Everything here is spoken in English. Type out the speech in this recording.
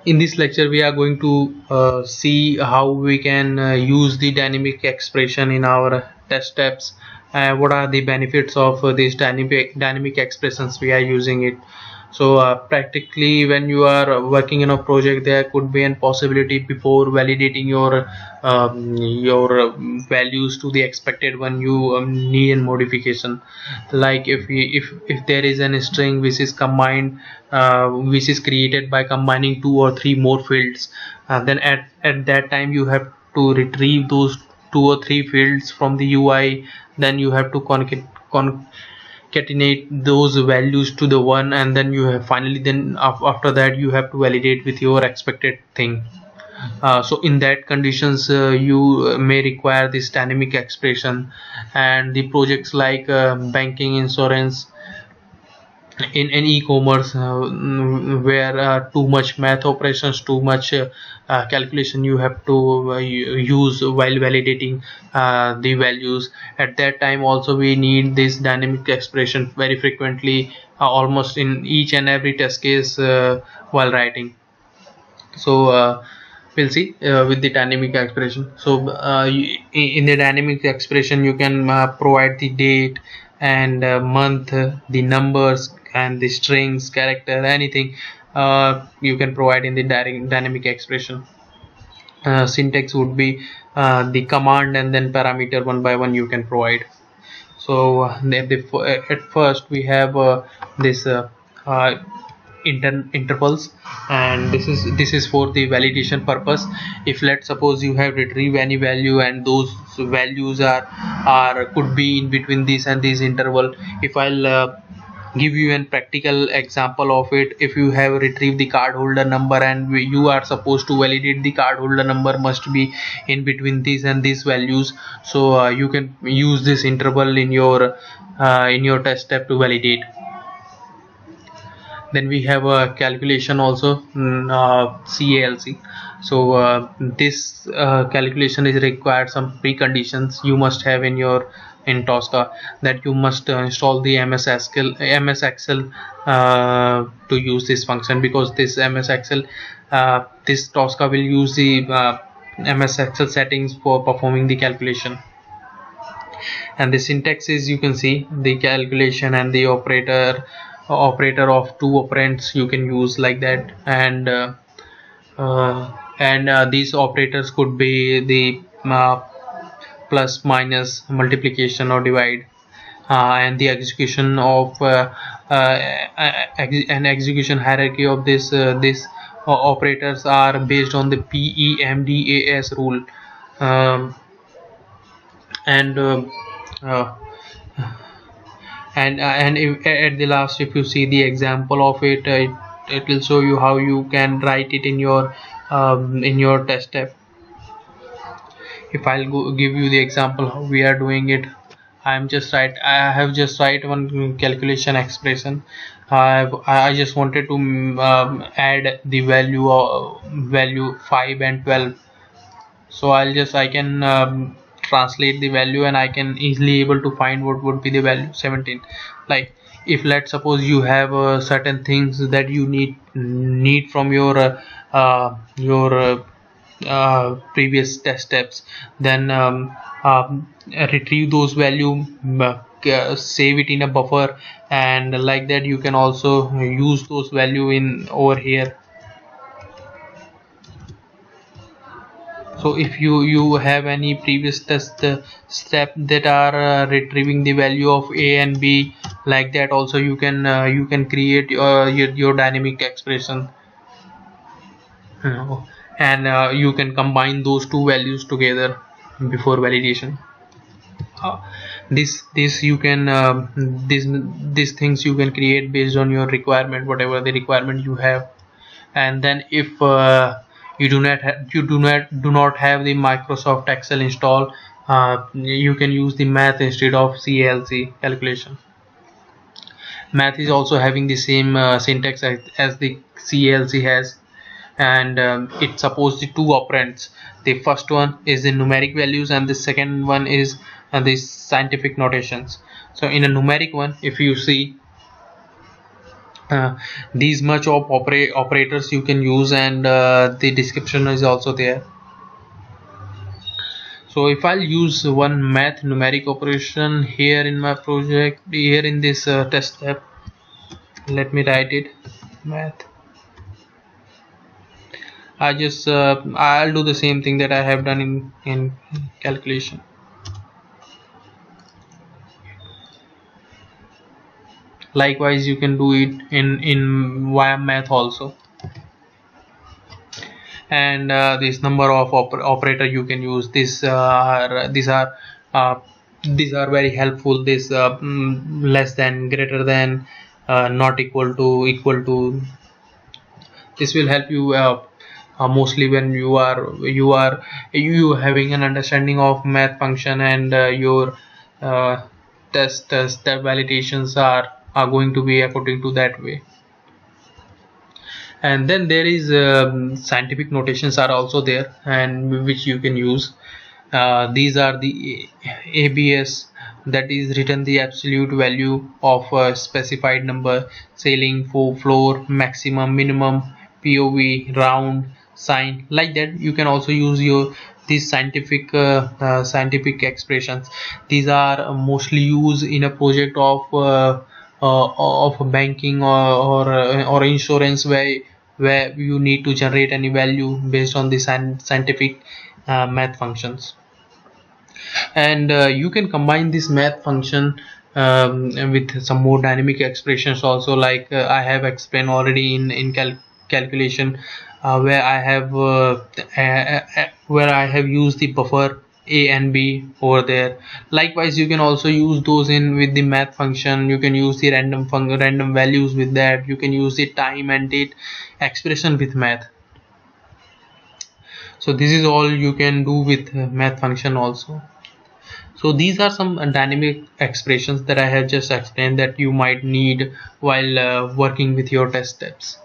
In this lecture we are going to see how we can use the dynamic expression in our test steps. What are the benefits of these dynamic expressions we are using it. So practically when you are working in a project, there could be a possibility before validating your values to the expected one, you need a modification. Like if there is a string which is combined, which is created by combining two or three more fields, then at that time you have to retrieve those two or three fields from the UI. Then you have to concatenate those values to the one, and then you have finally, then after that you have to validate with your expected thing. So in that conditions, you may require this dynamic expression. And the projects like banking, insurance, in e-commerce, where too much math operations, too much calculation you have to use while validating the values. At that time also we need this dynamic expression very frequently, almost in each and every test case while writing. So we'll see with the dynamic expression. So in the dynamic expression you can provide the date and month, the numbers and the strings, character, anything you can provide in the dynamic expression. Syntax would be the command and then parameter one by one you can provide. So at first we have this uh, intervals, and this is for the validation purpose. If let's suppose you have retrieved any value and those values are could be in between this and this interval. If I'll give you a practical example of it, if you have retrieved the card holder number and you are supposed to validate the card holder number must be in between these and these values, so you can use this interval in your test step to validate. Then we have a calculation also, calc. So this calculation is required some preconditions you must have in Tosca, that you must install the MS Excel to use this function, because this MS Excel, this Tosca will use the MS Excel settings for performing the calculation. And the syntax is, you can see the calculation and the operator of two operands you can use like that. And these operators could be the plus, minus, multiplication or divide, and the execution of an execution hierarchy of this operators are based on the PEMDAS rule. um, and uh, and if, at the last, if you see the example of it, it will show you how you can write it in your test step. If I'll give you the example how we are doing it, I have just write one calculation expression. I just wanted to add the value 5 and 12. So I can translate the value, and I can easily able to find what would be the value 17. Like if let's suppose you have certain things that you need from your previous test steps, then retrieve those value, save it in a buffer, and like that you can also use those value in over here. So if you have any previous test step that are retrieving the value of a and b, like that also you can create your dynamic expression. And you can combine those two values together before validation. This you can these things you can create based on your requirement, whatever the requirement you have. And then if you do not have the Microsoft Excel install, you can use the math instead of calc calculation. Math is also having the same syntax as the calc has, and it supports the two operands. The first one is the numeric values, and the second one is the scientific notations. So in a numeric one, if you see these much of operators you can use, and the description is also there. So if I'll use one math numeric operation here in my project, here in this test step, let me write it, math. I'll do the same thing that I have done in calculation. Likewise you can do it in via math also. And this number of operator you can use, these are very helpful. This less than, greater than, not equal to, equal to, this will help you mostly when you having an understanding of math function, and your test step validations are going to be according to that way. And then there is scientific notations are also there, and which you can use. These are the ABS, that is written the absolute value of a specified number, ceiling, floor, maximum, minimum, POV, round, sign, like that. You can also use your these scientific expressions. These are mostly used in a project of banking or insurance, where you need to generate any value based on the scientific math functions. And you can combine this math function with some more dynamic expressions also, like I have explained already in calculation, where I have used the buffer a and b over there. Likewise you can also use those in with the math function. You can use the random values with that. You can use the time and date expression with math. So this is all you can do with math function also. So these are some dynamic expressions that I have just explained that you might need while working with your test steps.